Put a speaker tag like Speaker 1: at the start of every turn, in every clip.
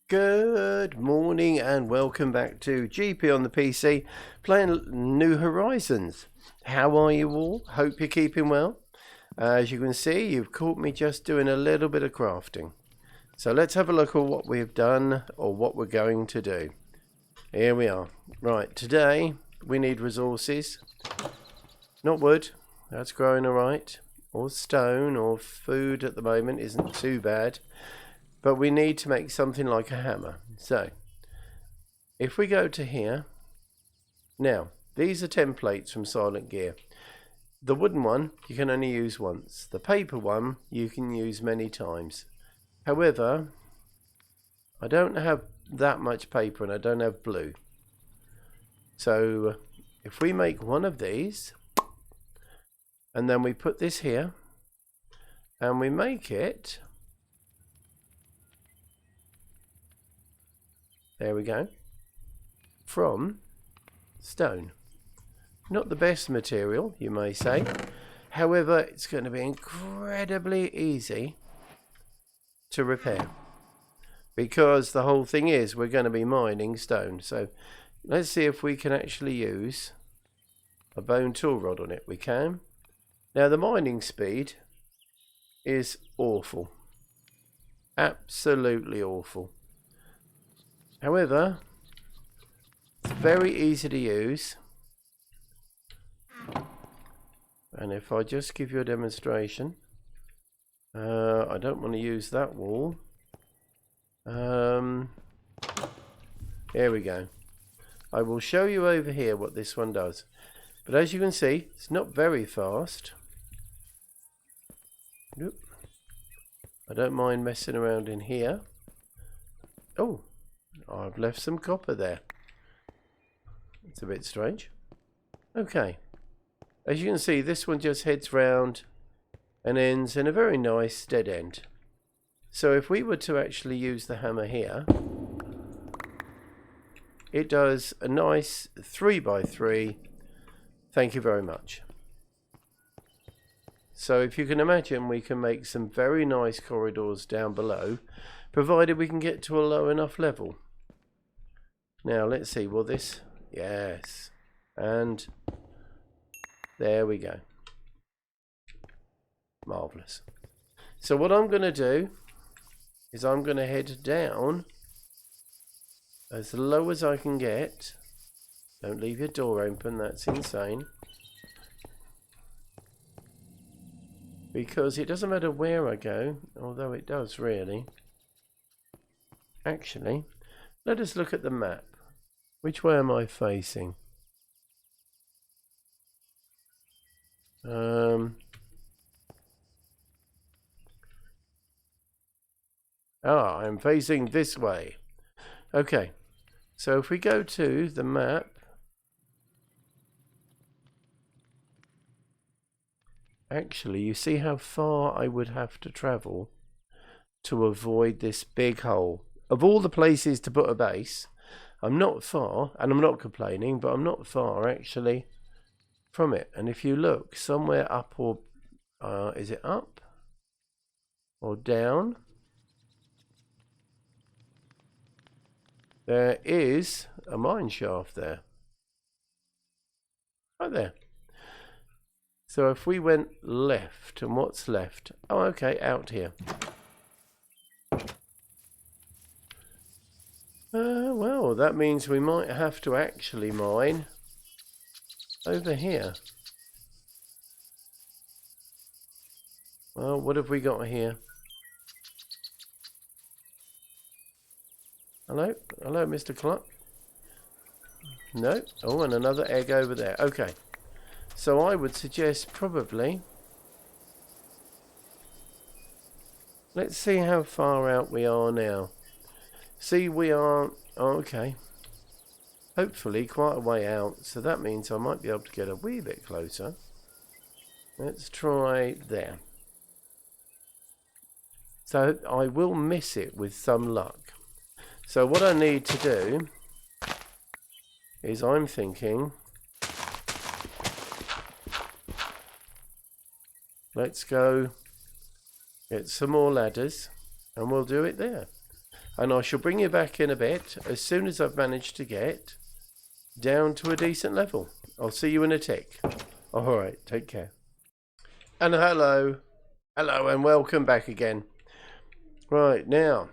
Speaker 1: Good morning and welcome back to GP on the PC, playing New Horizons. How are you all? Hope you're keeping well. As you can see, you've caught me just doing a little bit of crafting. So let's have a look at what we've done or what we're going to do. Here we are. Right, today we need resources. Not wood, that's growing alright. Or stone or food at the moment isn't too bad. But we need to make something like a hammer. So, if we go to here, now, these are templates from Silent Gear. The wooden one, you can only use once. The paper one, you can use many times. However, I don't have that much paper and I don't have blue. So, if we make one of these, and then we put this here, and we make it... There we go. From stone. Not the best material, you may say. However, it's going to be incredibly easy to repair. Because the whole thing is we're going to be mining stone. So let's see if we can actually use a bone tool rod on it. We can. Now the mining speed is awful. Absolutely awful. However, it's very easy to use, and if I just give you a demonstration, I don't want to use that wall. Here we go. I will show you over here what this one does, but as you can see, it's not very fast. Nope. I don't mind messing around in here. Oh, I've left some copper there. It's a bit strange. Okay. As you can see, this one just heads round and ends in a very nice dead end. So if we were to actually use the hammer here, it does a nice 3x3. Thank you very much. So if you can imagine, we can make some very nice corridors down below, provided we can get to a low enough level. Now let's see, will this, yes, and there we go. Marvellous. So what I'm going to do is I'm going to head down as low as I can get. Don't leave your door open, that's insane. Because it doesn't matter where I go, although it does really. Actually, let us look at the map. Which way am I facing? I'm facing this way. Okay, so if we go to the map, actually you see how far I would have to travel to avoid this big hole. Of all the places to put a base, I'm not far, and I'm not complaining, but I'm not far actually from it. And if you look somewhere up, or is it up or down? There is a mine shaft there. Right there. So if we went left, and what's left? Oh, okay, out here. Well, that means we might have to actually mine over here. Well, what have we got here? Hello? Hello, Mr. Cluck? No? Oh, and another egg over there. Okay. So I would suggest probably... Let's see how far out we are now. See, we are... Oh, okay. Hopefully quite a way out. So that means I might be able to get a wee bit closer. Let's try there. So I will miss it with some luck. So what I need to do is I'm thinking... Let's go get some more ladders and we'll do it there. And I shall bring you back in a bit as soon as I've managed to get down to a decent level. I'll see you in a tick. Alright, take care. And hello. Hello and welcome back again. Right, now,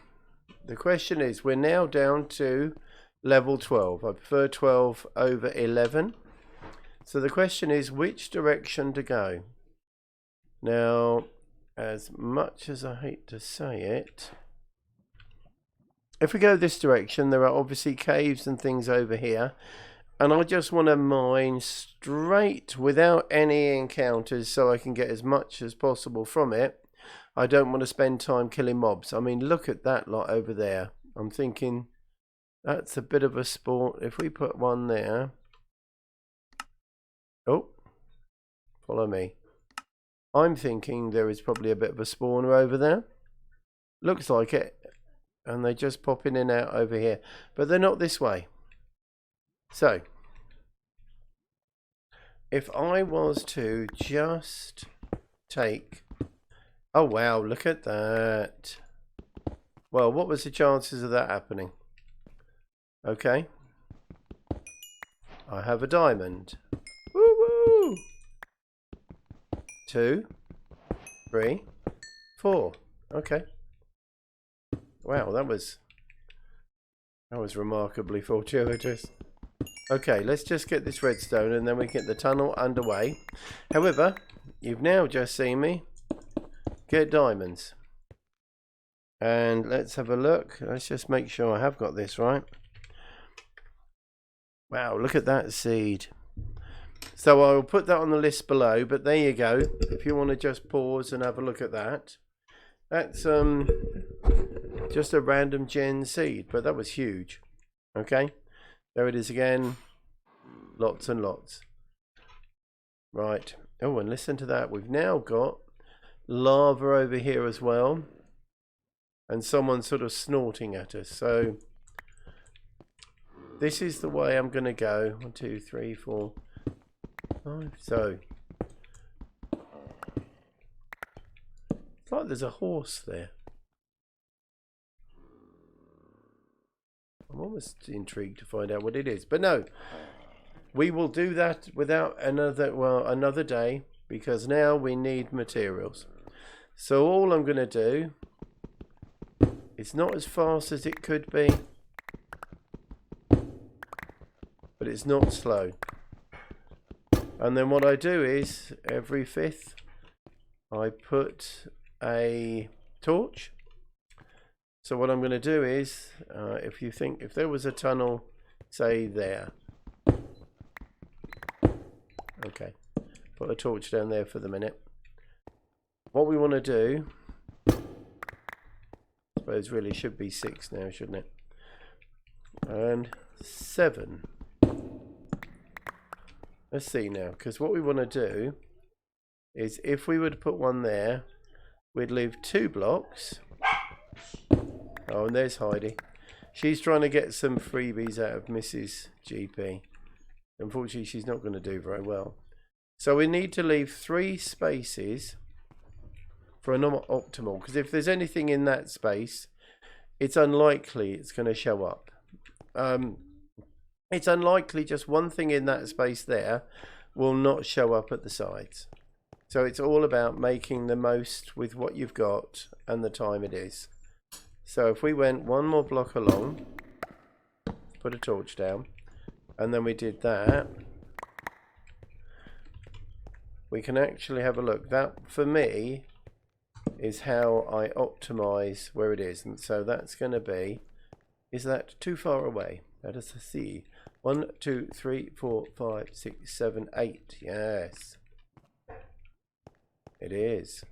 Speaker 1: the question is, we're now down to level 12. I prefer 12 over 11. So the question is, which direction to go? Now, as much as I hate to say it, if we go this direction, there are obviously caves and things over here. And I just want to mine straight without any encounters so I can get as much as possible from it. I don't want to spend time killing mobs. I mean, look at that lot over there. I'm thinking that's a bit of a sport. If we put one there. Oh, follow me. I'm thinking there is probably a bit of a spawner over there. Looks like it. And they just pop in and out over here. But they're not this way. So, if I was to just take... Oh, wow, look at that. Well, what was the chances of that happening? Okay. I have a diamond. Woo-woo! 2, 3, 4. Okay. Wow, that was remarkably fortuitous. Okay, let's just get this redstone and then we get the tunnel underway. However, you've now just seen me get diamonds. And let's have a look. Let's just make sure I have got this right. Wow, look at that seed. So I'll put that on the list below, but there you go. If you want to just pause and have a look at that. That's just a random gen seed, but that was huge. Okay, there it is again. Lots and lots. Right. Oh, and listen to that. We've now got lava over here as well. And someone sort of snorting at us. So this is the way I'm going to go. 1, 2, 3, 4, 5. So it's like there's a horse there. I'm almost intrigued to find out what it is. But no, we will do that without another day, because now we need materials. So all I'm going to do, it's not as fast as it could be, but it's not slow. And then what I do is, every 5th, I put a torch. So what I'm going to do is, if there was a tunnel, say there. Okay, put a torch down there for the minute. What we want to do, I suppose really should be 6 now, shouldn't it? And 7. Let's see now, because what we want to do is, if we were to put one there, we'd leave 2 blocks. Oh, and there's Heidi. She's trying to get some freebies out of Mrs. GP. Unfortunately, she's not going to do very well. So we need to leave 3 spaces for a optimal, because if there's anything in that space, it's unlikely it's going to show up. It's unlikely just one thing in that space there will not show up at the sides. So it's all about making the most with what you've got and the time it is. So if we went 1 more block along, put a torch down, and then we did that, we can actually have a look. That, for me, is how I optimize where it is. And so that's going to be, is that too far away? Let us see. 1, 2, 3, 4, 5, 6, 7, 8. Yes, it is.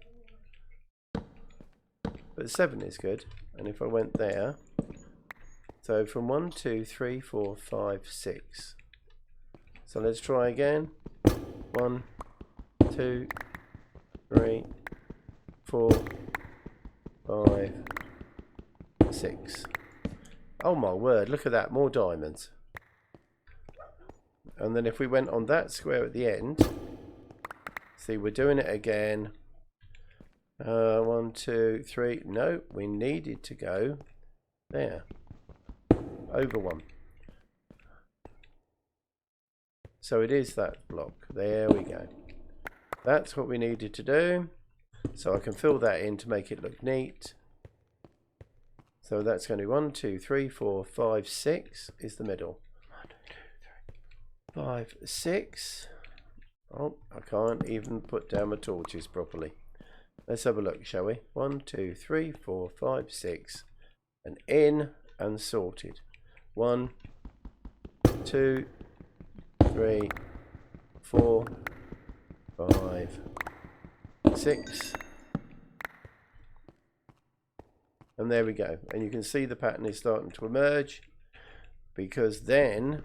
Speaker 1: But 7 is good. And if I went there, so from 1, 2, 3, 4, 5, 6. So let's try again. 1, 2, 3, 4, 5, 6. Oh my word, look at that, more diamonds. And then if we went on that square at the end, see, we're doing it again. 1, 2, 3. No, we needed to go There. Over 1. So it is that block. There we go. That's what we needed to do. So I can fill that in to make it look neat. So that's going to be 1, 2, 3, 4, 5, 6 is the middle. 1, 2, 3, 5, 6. Oh, I can't even put down my torches properly. Let's have a look, shall we? 1, 2, 3, 4, 5, 6. And in and sorted. 1, 2, 3, 4, 5, 6. And there we go. And you can see the pattern is starting to emerge, because then,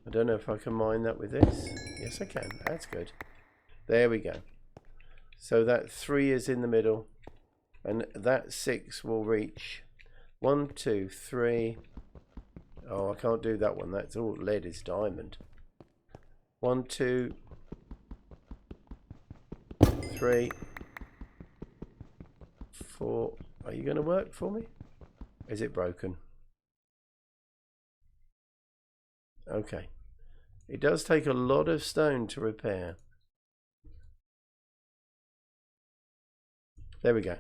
Speaker 1: I don't know if I can mine that with this. Yes, I can. That's good. There we go. So that 3 is in the middle, and that 6 will reach 1, 2, 3. Oh, I can't do that one. That's all lead is diamond. 1, 2, 3, 4. Are you going to work for me? Is it broken? Okay. It does take a lot of stone to repair. There we go.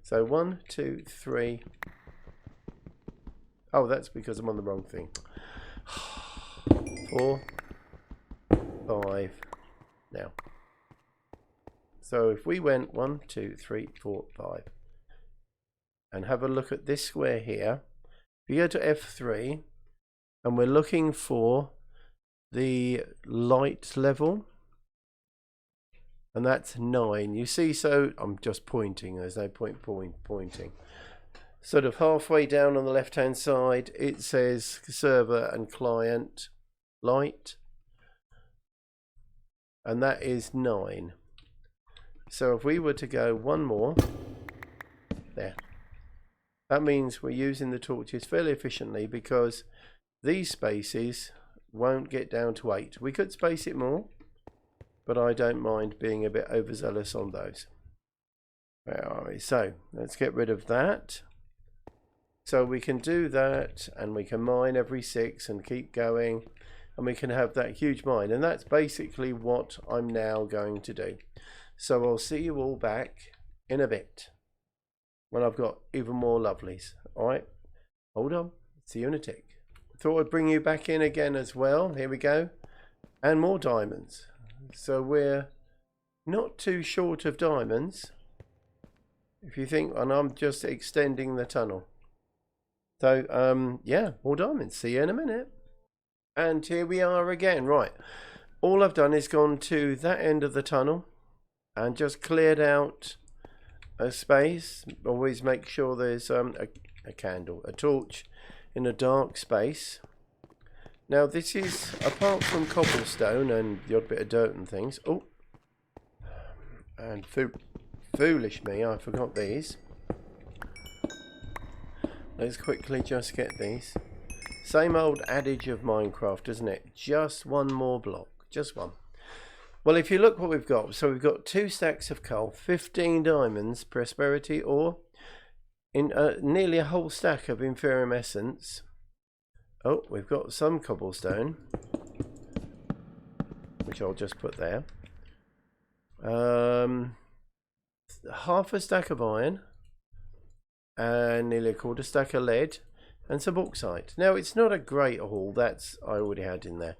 Speaker 1: So 1, 2, 3. Oh, that's because I'm on the wrong thing. 4, 5. Now. So if we went 1, 2, 3, 4, 5. And have a look at this square here. If you go to F3, and we're looking for the light level, and that's 9. You see, so I'm just pointing. There's no point pointing. Sort of halfway down on the left hand side, it says server and client light, and that is 9. So if we were to go one more, there, that means we're using the torches fairly efficiently, because these spaces won't get down to 8. We could space it more, but I don't mind being a bit overzealous on those. Where are we? So let's get rid of that. So we can do that, and we can mine every 6 and keep going, and we can have that huge mine. And that's basically what I'm now going to do. So I'll see you all back in a bit when I've got even more lovelies. All right, hold on. See you in a tick. Thought I'd bring you back in again as well. Here we go. And more diamonds. So we're not too short of diamonds, if you think, and I'm just extending the tunnel. So yeah, more diamonds. See you in a minute. And here we are again. Right, all I've done is gone to that end of the tunnel and just cleared out a space. Always make sure there's a candle, a torch in a dark space. Now this is, apart from cobblestone and the odd bit of dirt and things. Oh, and foolish me, I forgot these. Let's quickly just get these. Same old adage of Minecraft, isn't it? Just one more block, just one. Well, if you look what we've got, so we've got 2 stacks of coal, 15 diamonds, prosperity ore, in nearly a whole stack of Inferium essence. Oh, we've got some cobblestone, which I'll just put there. Half a stack of iron, and nearly a quarter stack of lead, and some bauxite. Now, it's not a great haul, that's I already had in there.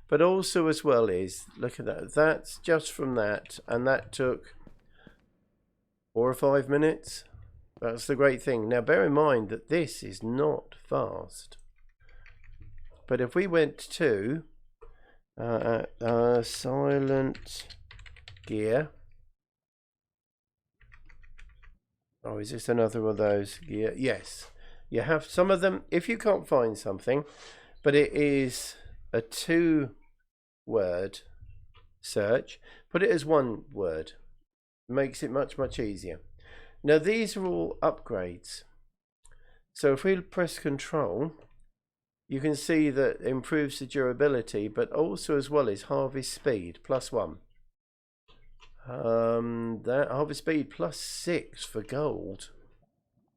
Speaker 1: But also as well is, look at that, that's just from that, and that took 4 or 5 minutes. That's the great thing. Now, bear in mind that this is not fast. But if we went to silent gear. Oh, is this another of those gear? Yes. You have some of them, if you can't find something, but it is a 2-word search, put it as 1 word. Makes it much, much easier. Now, these are all upgrades. So if we press Control, you can see that it improves the durability, but also as well as harvest speed, +1. That harvest speed +6 for gold.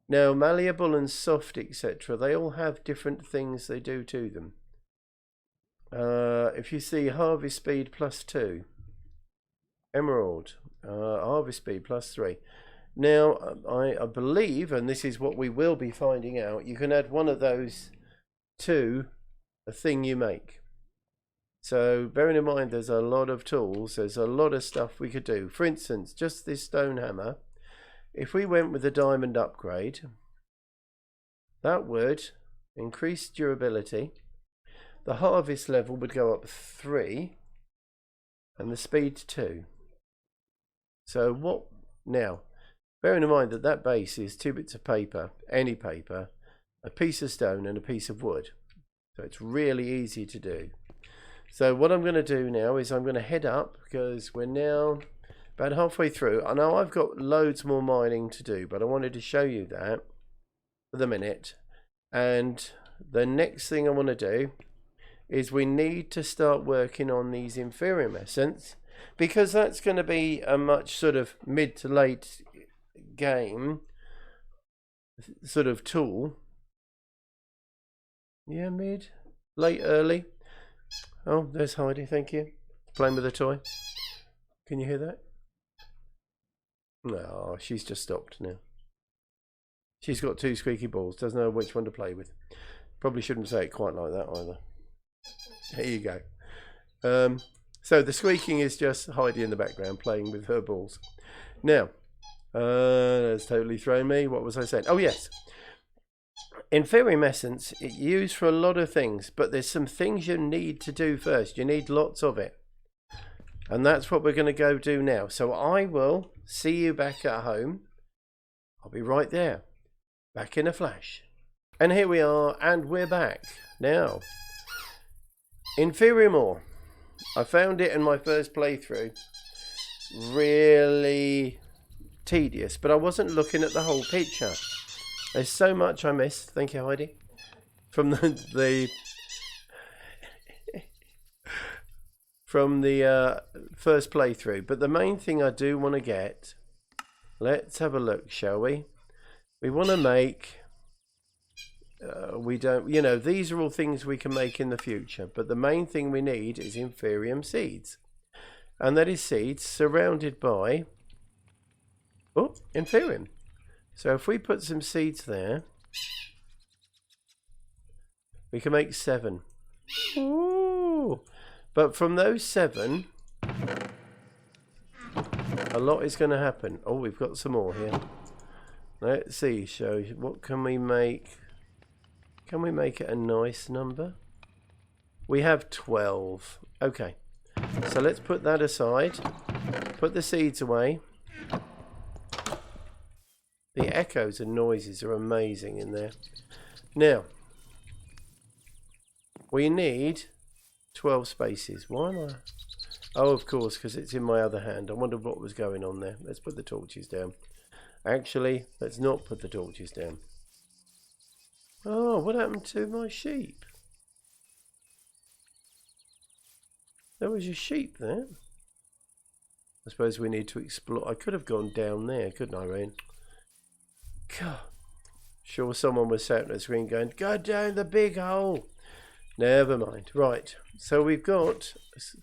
Speaker 1: Now, malleable and soft, etc., they all have different things they do to them. If you see harvest speed +2, emerald, harvest speed +3. Now, I believe, and this is what we will be finding out, you can add one of those to a thing you make. So bearing in mind there's a lot of tools, there's a lot of stuff we could do. For instance, just this stone hammer, if we went with the diamond upgrade, that would increase durability, the harvest level would go up 3 and the speed 2. So what now, bearing in mind that that base is 2 bits of paper, any paper, a piece of stone and a piece of wood, so it's really easy to do. So what I'm going to do now is I'm going to head up, because we're now about halfway through. I know I've got loads more mining to do, but I wanted to show you that for the minute. And the next thing I want to do is we need to start working on these Inferium essence, because that's going to be a much sort of mid to late game sort of tool. Yeah, mid, late, early. Oh, there's Heidi, thank you. Playing with a toy. Can you hear that? No, she's just stopped now. She's got 2 squeaky balls, doesn't know which one to play with. Probably shouldn't say it quite like that either. There you go. So the squeaking is just Heidi in the background playing with her balls. Now, that's totally thrown me. What was I saying? Oh, yes. Inferium essence, it's used for a lot of things, but there's some things you need to do first. You need lots of it. And that's what we're going to go do now. So I will see you back at home. I'll be right there. Back in a flash. And here we are, and we're back. Now, Inferium ore. I found it in my first playthrough. Really tedious, but I wasn't looking at the whole picture. There's so much I missed. Thank you, Heidi. From the first playthrough. But the main thing I do want to get, let's have a look, shall we? We want to make, we don't, you know, these are all things we can make in the future. But the main thing we need is Inferium seeds. And that is seeds surrounded by, oh, Inferium. So if we put some seeds there, we can make 7. Ooh. But from those 7, a lot is going to happen. Oh, we've got some more here. Let's see, so what can we make? Can we make it a nice number? We have 12. Okay, so let's put that aside. Put the seeds away. The echoes and noises are amazing in there. Now, we need 12 spaces. Why am I? Oh, of course, because it's in my other hand. I wondered what was going on there. Let's put the torches down. Actually, let's not put the torches down. Oh, what happened to my sheep? There was a sheep there. I suppose we need to explore. I could have gone down there, couldn't I, Rain? God, sure someone was sat on the screen going, go down the big hole. Never mind. Right, so we've got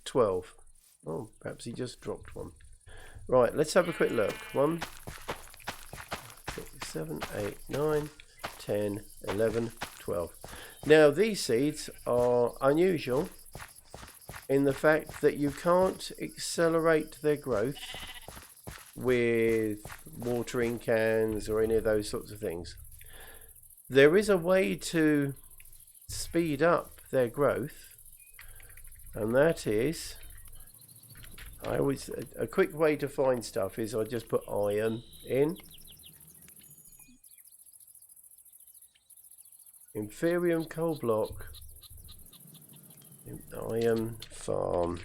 Speaker 1: 12. Oh, perhaps he just dropped one. Right, let's have a quick look. 1, 6, 7, 8, 9, 10, 11, 12. Now, these seeds are unusual in the fact that you can't accelerate their growth with watering cans or any of those sorts of things. There is a way to speed up their growth, and that is, a quick way to find stuff is I just put iron in. Inferium coal block. Iron farm.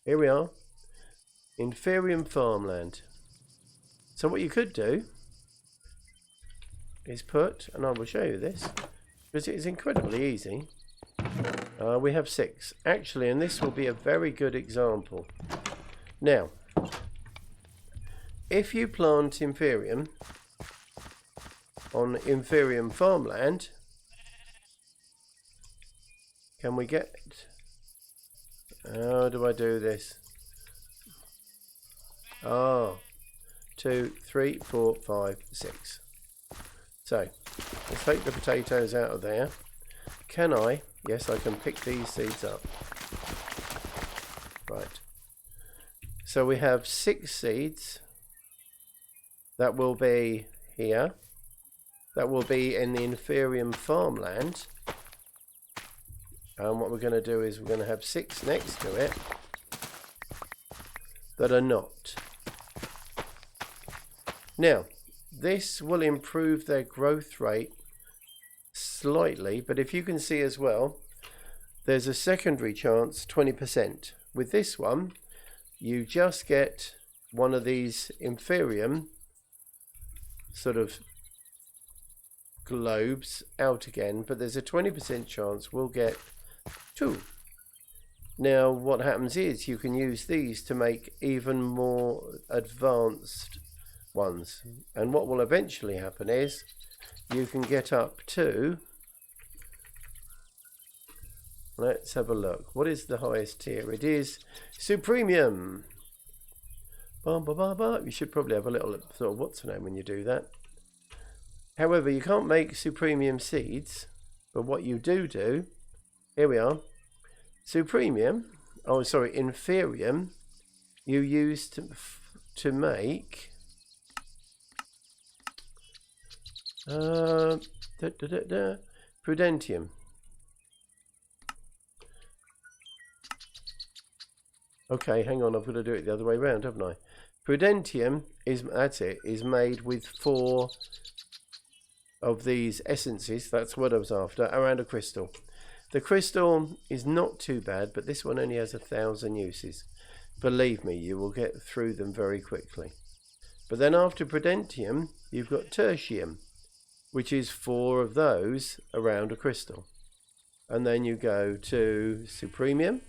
Speaker 1: Here we are. Inferium farmland. So what you could do is put, and I will show you this, because it is incredibly easy. We have 6. Actually, and this will be a very good example. Now, if you plant Inferium on Inferium farmland. Can we get... How do I do this? Ah, 2, 3, 4, 5, 6. So, let's take the potatoes out of there. Can I? Yes, I can pick these seeds up. Right. So we have 6 seeds. That will be here. That will be in the Inferium farmland. And what we're going to do is we're going to have 6 next to it that are not. Now, this will improve their growth rate slightly, but if you can see as well, there's a secondary chance, 20%. With this one, you just get one of these Inferium sort of globes out again, but there's a 20% chance we'll get 2. Now what happens is you can use these to make even more advanced ones, and what will eventually happen is you can get up to, let's have a look, what is the highest tier? It is Supremium. You should probably have a little sort of what's the name when you do that. However, you can't make Supremium seeds, but what you do, here we are, Supremium, oh sorry, Inferium, you use to make Prudentium. Okay, hang on, I've got to do it the other way around, haven't I? Prudentium is, that's it, is made with 4 of these essences, that's what I was after, around a crystal. The crystal is not too bad, but this one only has 1,000 uses. Believe me, you will get through them very quickly. But then after Prudentium, you've got Tertium, which is 4 of those around a crystal. And then you go to Supremium.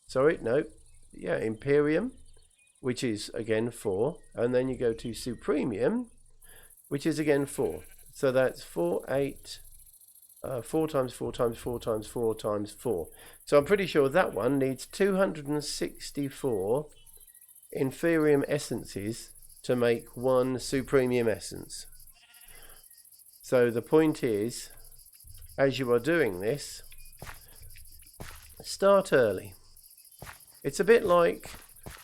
Speaker 1: Sorry, no. Yeah, Imperium, which is again 4. And then you go to Supremium, which is again 4. So that's 4, 8, 4 times 4 times 4 times 4 times 4. So I'm pretty sure that one needs 264 Inferium essences to make 1 Supremium essence. So the point is, as you are doing this, start early. It's a bit like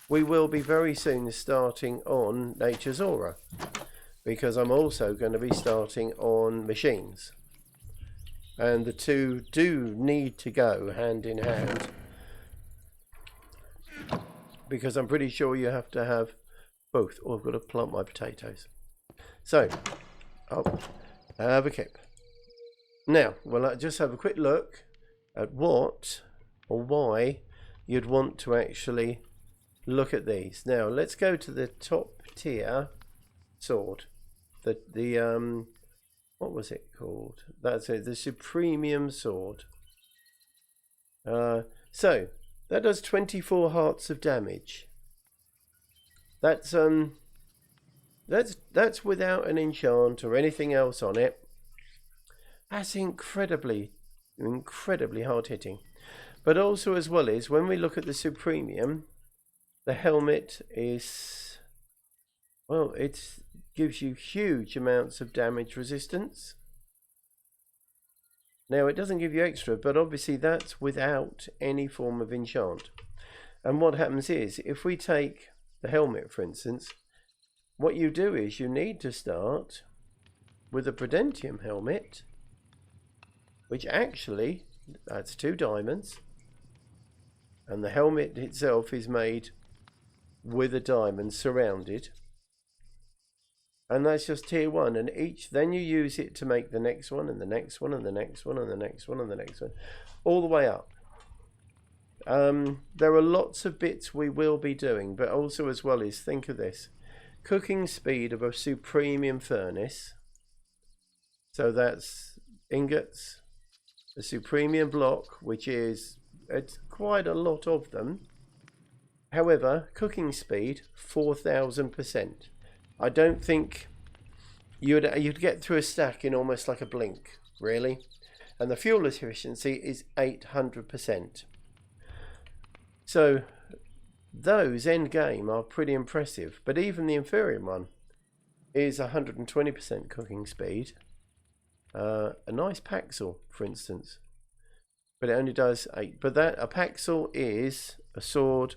Speaker 1: we will be very soon starting on Nature's Aura, because I'm also going to be starting on machines. And the two do need to go hand in hand, because I'm pretty sure you have to have both. Oh, I've got to plant my potatoes. So, oh, have a kip. Now, well, just have a quick look at what or why you'd want to actually look at these. Now, let's go to the top tier sword. The what was it called? That's it, the Supremium sword. So that does 24 hearts of damage. That's without an enchant or anything else on it. That's incredibly hard hitting. But also as well is when we look at the Supremium, the helmet is, well, it gives you huge amounts of damage resistance. Now it doesn't give you extra, but obviously that's without any form of enchant. And what happens is, if we take the helmet for instance, what you do is you need to start with a Prudentium helmet, which actually, that's 2 diamonds, and the helmet itself is made with a diamond surrounded, and that's just tier 1, and each, then you use it to make the next one and the next one and the next one and the next one and the next one, all the way up. There are lots of bits we will be doing, but also as well is, think of this, cooking speed of a Supremium furnace, so that's ingots, a Supremium block, which is, it's quite a lot of them. However, cooking speed 4,000%. I don't think you'd get through a stack in almost like a blink, really. And the fuel efficiency is 800%. So those end game are pretty impressive, but even the Inferium one is 120% cooking speed. A nice Paxel, for instance, but it only does 8. But a Paxel is a sword.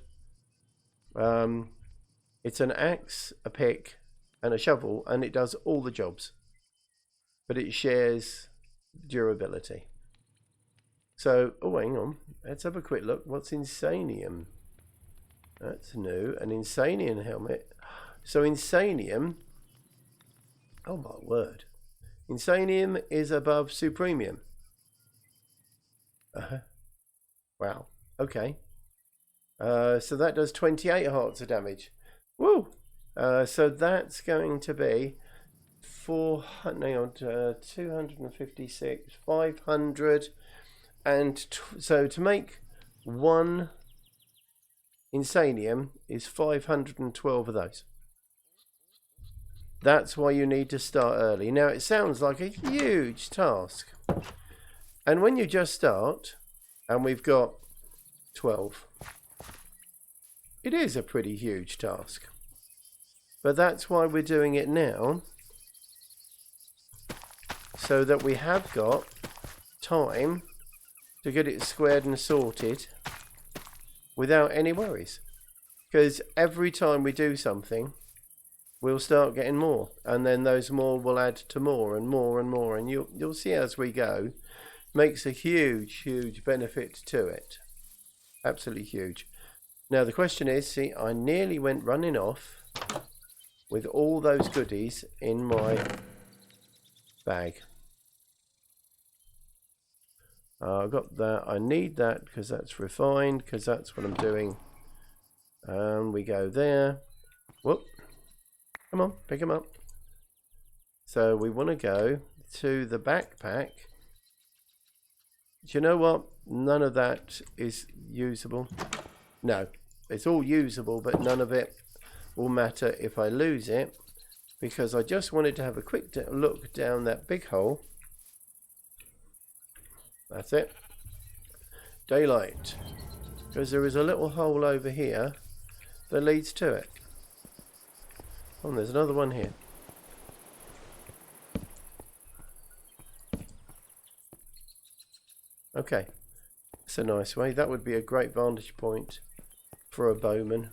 Speaker 1: It's an axe, a pick, and a shovel, and it does all the jobs. But it shares durability. So, oh, hang on. Let's have a quick look. What's Insanium? That's new. An Insanium helmet. So Insanium. Oh my word. Insanium is above Supremium. Wow. Okay. So that does 28 hearts of damage. Woo! So that's going to be 256, 500, and so to make one Insanium is 512 of those. That's why you need to start early. Now it sounds like a huge task, and when you just start, and we've got 12, it is a pretty huge task. But that's why we're doing it now, so that we have got time to get it squared and sorted without any worries. Because every time we do something, we'll start getting more, and then those more will add to more and more and more, and you'll see as we go. Makes a huge benefit to it. Absolutely huge. Now the question is, see, I nearly went running off with all those goodies in my bag. I've got that. I need that because that's refined, because that's what I'm doing. We go there. Whoop. Come on, pick them up. So we want to go to the backpack. Do you know what? None of that is usable. No, it's all usable, but none of it will matter if I lose it, because I just wanted to have a quick look down that big hole. That's it. Daylight. Because there is a little hole over here that leads to it. Oh, and there's another one here. Okay. That's a nice way. That would be a great vantage point for a bowman.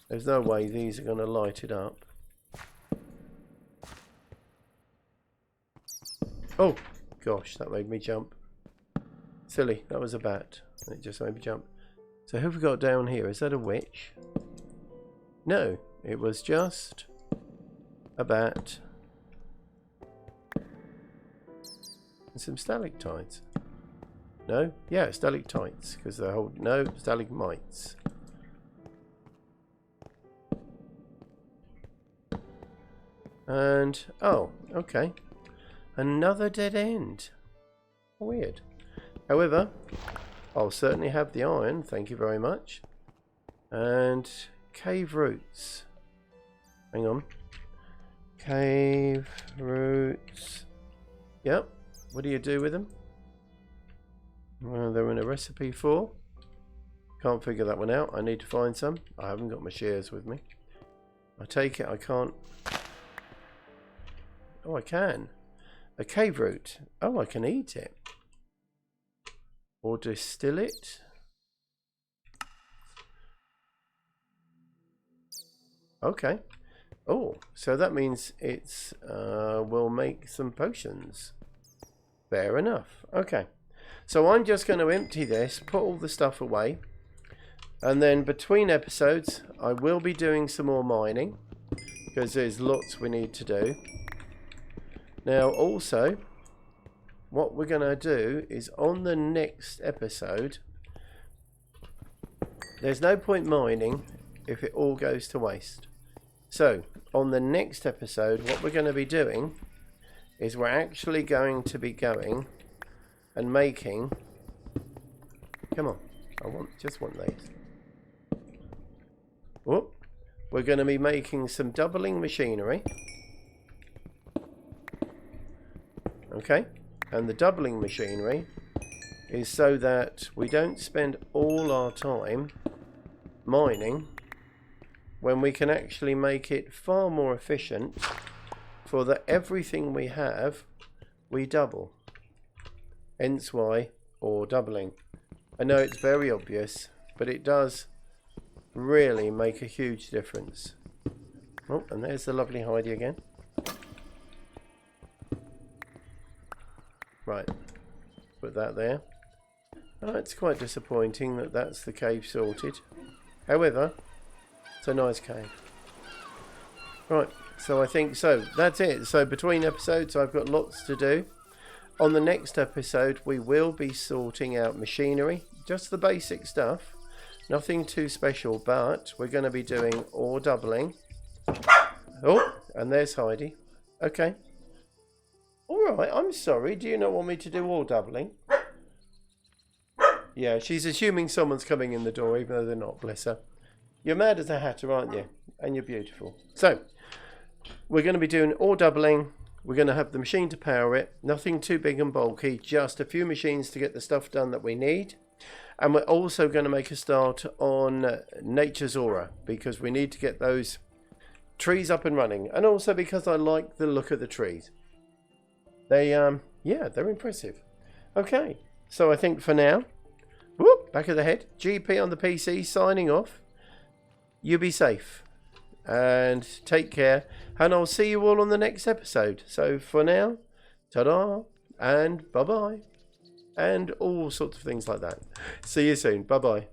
Speaker 1: There's no way these are going to light it up. Oh, gosh, that made me jump. Silly, that was a bat. It just made me jump. So who have we got down here? Is that a witch? No, it was just a bat. And some stalactites. No? Yeah, stalactites, because they're holding... No, stalagmites. And, oh, okay. Another dead end. Weird. However, I'll certainly have the iron, thank you very much. And cave roots. Hang on. Cave roots. Yep. What do you do with them? Well, they're in a recipe for. Can't figure that one out. I need to find some. I haven't got my shears with me. I take it I can't. Oh, I can. A cave root. Oh, I can eat it. Or distill it. Okay. Oh, so that means it's will make some potions. Fair enough. Okay. So I'm just going to empty this, put all the stuff away, and then between episodes I will be doing some more mining, because there's lots we need to do. Now also, what we're going to do is on the next episode, there's no point mining if it all goes to waste. So on the next episode, what we're going to be doing is we're actually going to be going and making, come on, just want these. Oh, we're going to be making some doubling machinery. Okay, and the doubling machinery is so that we don't spend all our time mining when we can actually make it far more efficient for that everything we have we double. Hence why ore doubling. I know it's very obvious, but it does really make a huge difference. Oh, and there's the lovely Heidi again. Right, put that there. Oh, it's quite disappointing that that's the cave sorted. However, it's a nice cave. Right, so I think so. That's it. So between episodes, I've got lots to do. On the next episode, we will be sorting out machinery, just the basic stuff. Nothing too special, but we're going to be doing ore doubling. Oh, and there's Heidi. Okay. All right, I'm sorry. Do you not want me to do ore doubling? Yeah, she's assuming someone's coming in the door, even though they're not, bless her. You're mad as a hatter, aren't you? And you're beautiful. So, we're going to be doing ore doubling. We're going to have the machine to power it. Nothing too big and bulky, just a few machines to get the stuff done that we need. And we're also going to make a start on Nature's Aura, because we need to get those trees up and running. And also because I like the look of the trees. They, yeah, they're impressive. Okay, so I think for now, whoop, back of the head, GP on the PC signing off. You be safe and take care. And I'll see you all on the next episode. So for now, ta-da and bye-bye. And all sorts of things like that. See you soon. Bye-bye.